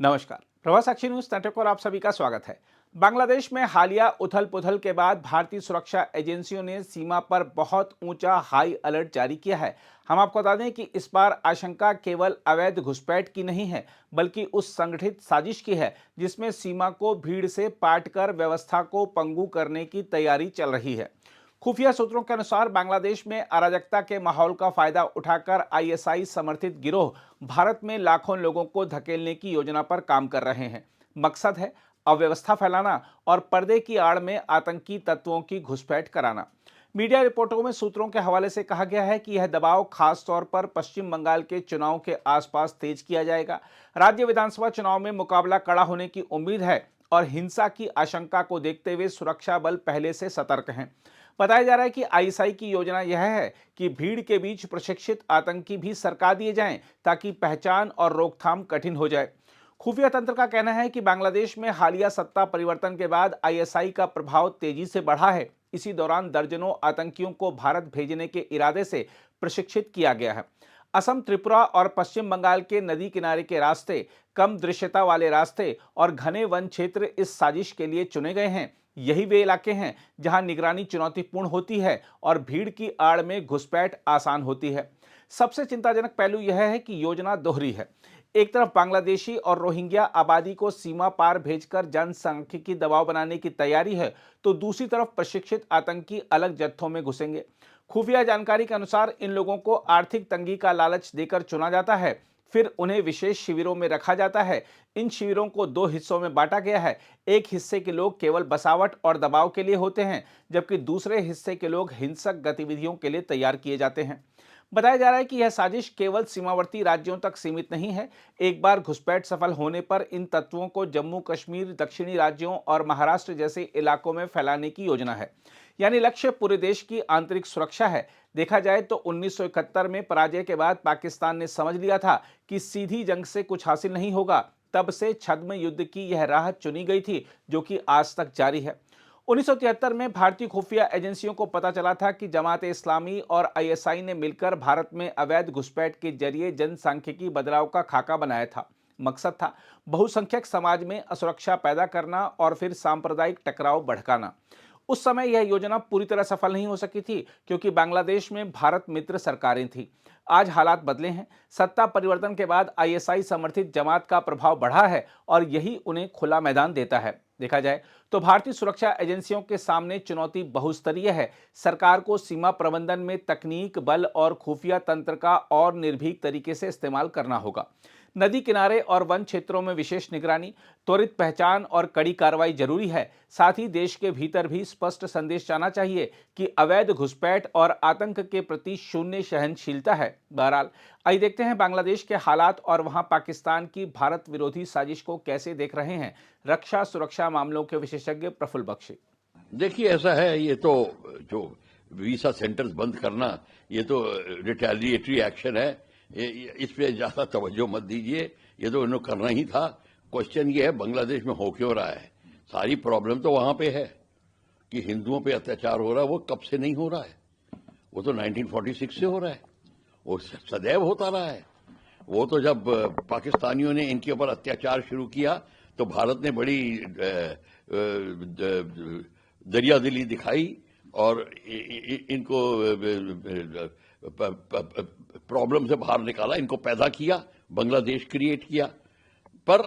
नमस्कार। प्रवास साक्षी news network पर आप सभी का स्वागत है। बांग्लादेश में हालिया उथल पुथल के बाद भारतीय सुरक्षा एजेंसियों ने सीमा पर बहुत ऊंचा हाई अलर्ट जारी किया है। हम आपको बता दें कि इस बार आशंका केवल अवैध घुसपैठ की नहीं है, बल्कि उस संगठित साजिश की है जिसमें सीमा को भीड़ से पाटकर व्यवस्था को पंगु करने की तैयारी चल रही है। खुफिया सूत्रों के अनुसार बांग्लादेश में अराजकता के माहौल का फायदा उठाकर आईएसआई समर्थित गिरोह भारत में लाखों लोगों को धकेलने की योजना पर काम कर रहे हैं। मकसद है अव्यवस्था फैलाना और पर्दे की आड़ में आतंकी तत्वों की घुसपैठ कराना। मीडिया रिपोर्टों में सूत्रों के हवाले से कहा गया है कि यह दबाव खास तौर पर पश्चिम बंगाल के चुनाव के आसपास तेज किया जाएगा। राज्य विधानसभा चुनाव में मुकाबला कड़ा होने की उम्मीद है और हिंसा की आशंका को देखते हुए सुरक्षा बल पहले से सतर्क हैं। बताया जा रहा है कि आईएसआई की योजना यह है कि भीड़ के बीच प्रशिक्षित आतंकी भी सरका दिए जाएं ताकि पहचान और रोकथाम कठिन हो जाए। खुफिया तंत्र का कहना है कि बांग्लादेश में हालिया सत्ता परिवर्तन के बाद आईएसआई का प्रभाव तेजी से बढ़ा है। इसी दौरान दर्जनों आतंकियों को भारत भेजने के इरादे से प्रशिक्षित किया गया है। असम, त्रिपुरा और पश्चिम बंगाल के नदी किनारे के रास्ते, कम दृश्यता वाले रास्ते और घने वन क्षेत्र इस साजिश के लिए चुने गए हैं। यही वे इलाके हैं जहां निगरानी चुनौतीपूर्ण होती है और भीड़ की आड़ में घुसपैठ आसान होती है। सबसे चिंताजनक पहलू यह है कि योजना दोहरी है। एक तरफ बांग्लादेशी और रोहिंग्या आबादी को सीमा पार भेजकर जनसांख्यिकी दबाव बनाने की तैयारी है, तो दूसरी तरफ प्रशिक्षित आतंकी अलग जत्थों में घुसेंगे। खुफिया जानकारी के अनुसार इन लोगों को आर्थिक तंगी का लालच देकर चुना जाता है, फिर उन्हें विशेष शिविरों में रखा जाता है। इन शिविरों को दो हिस्सों में बांटा गया है। एक हिस्से के लोग केवल बसावट और दबाव के लिए होते हैं, जबकि दूसरे हिस्से के लोग हिंसक गतिविधियों के लिए तैयार किए जाते हैं। बताया जा रहा है कि यह साजिश केवल सीमावर्ती राज्यों तक सीमित नहीं है। एक बार घुसपैठ सफल होने पर इन तत्वों को जम्मू कश्मीर, दक्षिणी राज्यों और महाराष्ट्र जैसे इलाकों में फैलाने की योजना है। यानी लक्ष्य पूरे देश की आंतरिक सुरक्षा है। देखा जाए तो 1971 में पराजय के बाद पाकिस्तान ने समझ लिया था कि सीधी जंग से कुछ हासिल नहीं होगा। तब से छद्म युद्ध की यह राह चुनी गई थी, जो कि आज तक जारी है। 1973 में भारतीय खुफिया एजेंसियों को पता चला था कि जमात-ए इस्लामी और आईएसआई ने मिलकर भारत में अवैध घुसपैठ के जरिए जनसांख्यिकी बदलाव का खाका बनाया था। मकसद था बहुसंख्यक समाज में असुरक्षा पैदा करना और फिर सांप्रदायिक टकराव भड़काना। उस समय यह योजना पूरी तरह सफल नहीं हो सकी थी, क्योंकि बांग्लादेश में भारत मित्र सरकारें थीं। आज हालात बदले हैं। सत्ता परिवर्तन के बाद आईएसआई समर्थित जमात का प्रभाव बढ़ा है और यही उन्हें खुला मैदान देता है। देखा जाए तो भारतीय सुरक्षा एजेंसियों के सामने चुनौती बहुस्तरीय है। सरकार को सीमा प्रबंधन में तकनीक, बल और खुफिया तंत्र का और निर्भीक तरीके से इस्तेमाल करना होगा। नदी किनारे और वन क्षेत्रों में विशेष निगरानी, त्वरित पहचान और कड़ी कार्रवाई जरूरी है। साथ ही देश के भीतर भी स्पष्ट संदेश जाना चाहिए कि अवैध घुसपैठ और आतंक के प्रति शून्य सहनशीलता है। बहरहाल, आइए देखते हैं बांग्लादेश के हालात और वहां पाकिस्तान की भारत विरोधी साजिश को कैसे देख रहे हैं रक्षा सुरक्षा मामलों के विशेषज्ञ प्रफुल्ल बख्शी। देखिए, ऐसा है, ये तो जो वीसा सेंटर्स बंद करना, ये तो रिटेलिएटरी एक्शन है। इस पे ज्यादा तवज्जो मत दीजिए, ये तो इन्होंने करना ही था। क्वेश्चन ये है बांग्लादेश में हो क्यों रहा है। सारी प्रॉब्लम तो वहां पे है कि हिंदुओं पे अत्याचार हो रहा है। वो कब से नहीं हो रहा है, वो तो 1946 से हो रहा है, वो सदैव होता रहा है। वो तो जब पाकिस्तानियों ने इनके ऊपर अत्याचार शुरू किया तो भारत ने बड़ी दरियादिली दिखाई और इनको प्रॉब्लम से बाहर निकाला, इनको पैदा किया, बांग्लादेश क्रिएट किया। पर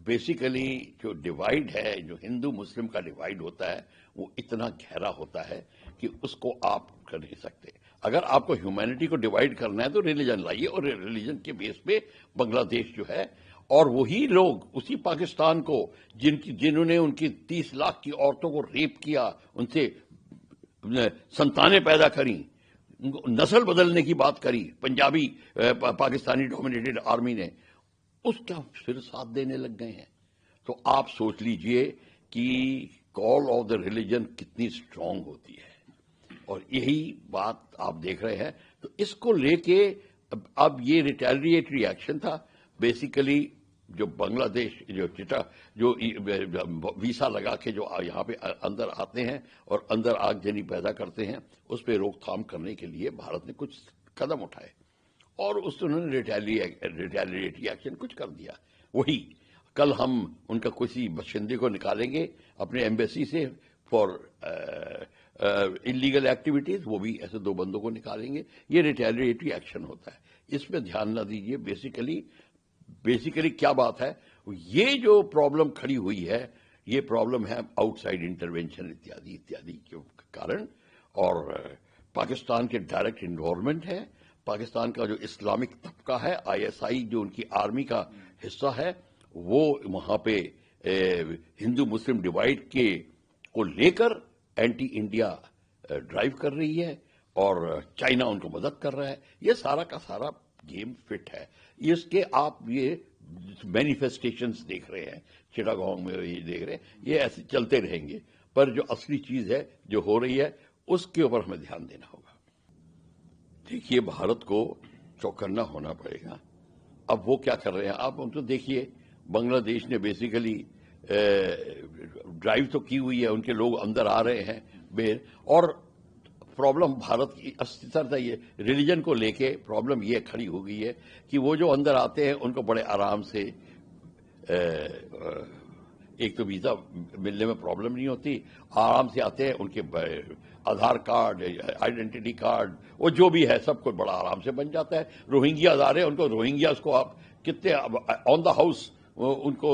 बेसिकली जो डिवाइड है, जो हिंदू मुस्लिम का डिवाइड होता है, वो इतना गहरा होता है कि उसको आप कर नहीं सकते। अगर आपको ह्यूमैनिटी को डिवाइड करना है तो रिलीजन लाइए, और रिलीजन के बेस पे बांग्लादेश जो है, और वही लोग उसी पाकिस्तान को जिन्होंने उनकी 30 लाख की औरतों को रेप किया, उनसे संतानें पैदा करी, नस्ल बदलने की बात करी पंजाबी पाकिस्तानी डोमिनेटेड आर्मी ने, उसका फिर साथ देने लग गए हैं। तो आप सोच लीजिए कि कॉल ऑफ द रिलीजन कितनी स्ट्रांग होती है। और यही बात आप देख रहे हैं। तो इसको लेके अब ये रिटेलिएटरी एक्शन था। बेसिकली जो बांग्लादेश जो वीसा लगा के जो यहाँ पे अंदर आते हैं और अंदर आगजनी पैदा करते हैं, उस पर रोकथाम करने के लिए भारत ने कुछ कदम उठाए और उन्होंने रिटेलिएटरी एक्शन कुछ कर दिया। वही कल हम उनका किसी बशिंदे को निकालेंगे अपने एम्बेसी से फॉर इलीगल एक्टिविटीज, वो भी ऐसे 2 बंदों को निकालेंगे। ये रिटेलिएटरी एक्शन होता है, इसमें ध्यान न दीजिए। बेसिकली क्या बात है, ये जो प्रॉब्लम खड़ी हुई है, ये प्रॉब्लम है आउटसाइड इंटरवेंशन इत्यादि इत्यादि के कारण, और पाकिस्तान के डायरेक्ट इन्वॉल्वमेंट है। पाकिस्तान का जो इस्लामिक तबका है, ISI जो उनकी आर्मी का हिस्सा है, वो वहां पे हिंदू मुस्लिम डिवाइड को लेकर एंटी इंडिया ड्राइव कर रही है, और चाइना उनको मदद कर रहा है। ये सारा का सारा गेम फिट है। इसके आप ये मैनिफेस्टेशंस देख रहे हैं, चिटागोंग में ये देख रहे हैं, ये ऐसे चलते रहेंगे। पर जो असली चीज है जो हो रही है, उसके ऊपर हमें ध्यान देना होगा। देखिए, भारत को चौकन्ना होना पड़ेगा। अब वो क्या कर रहे हैं आप तो देखिए, बांग्लादेश ने बेसिकली ड्राइव तो की हुई है, उनके लोग अंदर आ रहे हैं और प्रॉब्लम भारत की अस्तित्व, ये रिलीजन को लेके प्रॉब्लम ये खड़ी हो गई है कि वो जो अंदर आते हैं उनको बड़े आराम से एक तो वीजा मिलने में प्रॉब्लम नहीं होती, आराम से आते हैं, उनके आधार कार्ड, आइडेंटिटी कार्ड, वो जो भी है सब कुछ बड़ा आराम से बन जाता है। रोहिंग्याज आ रहे हैं, उनको रोहिंग्याज को आप कितने ऑन द हाउस उनको,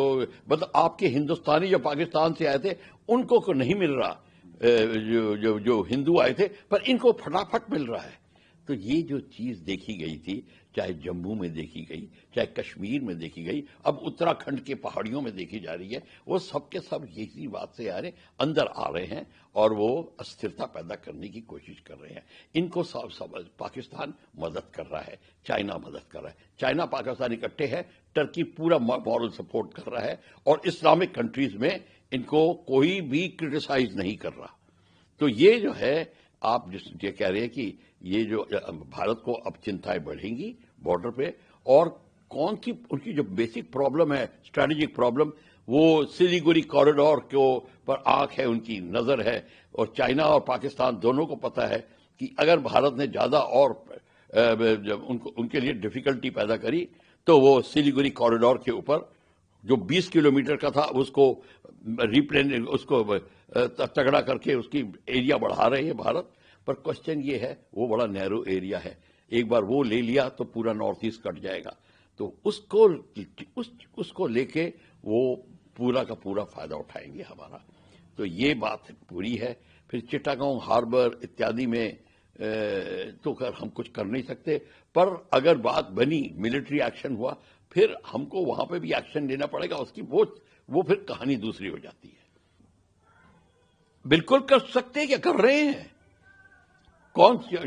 मतलब आपके हिंदुस्तानी जो पाकिस्तान से आए थे उनको को नहीं मिल रहा, जो हिंदू आए थे, पर इनको फटाफट मिल रहा है। तो ये जो चीज देखी गई थी, चाहे जम्मू में देखी गई, चाहे कश्मीर में देखी गई, अब उत्तराखंड के पहाड़ियों में देखी जा रही है, वो सब के सब यही बात से अंदर आ रहे हैं और वो अस्थिरता पैदा करने की कोशिश कर रहे हैं। इनको सब पाकिस्तान मदद कर रहा है, चाइना मदद कर रहा है, चाइना पाकिस्तान इकट्ठे है, टर्की पूरा मॉरल सपोर्ट कर रहा है, और इस्लामिक कंट्रीज में इनको कोई भी क्रिटिसाइज नहीं कर रहा। तो ये जो है, आप ये कह रहे हैं कि ये जो भारत को अब चिंताएं बढ़ेंगी बॉर्डर पे, और कौन सी उनकी जो बेसिक प्रॉब्लम है, स्ट्रैटेजिक प्रॉब्लम, वो सिलीगुड़ी कॉरिडोर के पर आंख है, उनकी नजर है, और चाइना और पाकिस्तान दोनों को पता है कि अगर भारत ने ज्यादा और उनके लिए डिफिकल्टी पैदा करी तो वो सिलीगुड़ी कॉरिडोर के ऊपर जो 20 किलोमीटर का था उसको उसको तगड़ा करके उसकी एरिया बढ़ा रहे हैं भारत। पर क्वेश्चन ये है, वो बड़ा नैरो एरिया है, एक बार वो ले लिया तो पूरा नॉर्थ ईस्ट कट जाएगा, तो उसको लेके वो पूरा का पूरा फायदा उठाएंगे हमारा। तो ये बात पूरी है। फिर चिटागोंग हार्बर इत्यादि में तो हम कुछ कर नहीं सकते, पर अगर बात बनी, मिलिट्री एक्शन हुआ, फिर हमको वहां पे भी एक्शन लेना पड़ेगा, उसकी वो फिर कहानी दूसरी हो जाती है। बिल्कुल कर सकते हैं, क्या कर रहे हैं।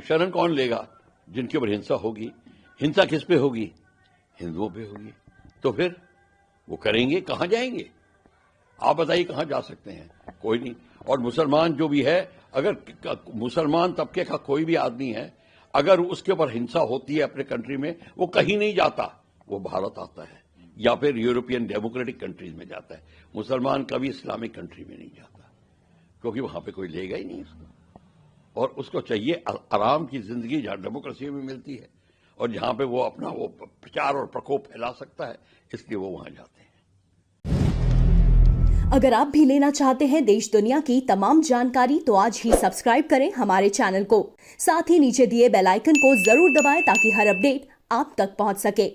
शरण कौन लेगा? जिनके ऊपर हिंसा होगी। हिंसा किस पे होगी? हिंदुओं पे होगी। तो फिर वो करेंगे, कहां जाएंगे? आप बताइए, कहां जा सकते हैं? कोई नहीं। और मुसलमान जो भी है, अगर मुसलमान तबके का कोई भी आदमी है, अगर उसके ऊपर हिंसा होती है अपने कंट्री में, वो कहीं नहीं जाता, वो भारत आता है या फिर यूरोपियन डेमोक्रेटिक कंट्रीज में जाता है। मुसलमान कभी इस्लामिक कंट्री में नहीं जाता, क्योंकि वहां पे कोई लेगा ही नहीं उसको, और उसको चाहिए आराम की जिंदगी जहां डेमोक्रेसी में मिलती है और जहां पे वो अपना वो प्रचार और प्रकोप फैला सकता है, इसलिए वो वहां जाते हैं। अगर आप भी लेना चाहते हैं देश दुनिया की तमाम जानकारी, तो आज ही सब्सक्राइब करें हमारे चैनल को। साथ ही नीचे दिए बेल आइकन को जरूर दबाएं ताकि हर अपडेट आप तक पहुंच सके।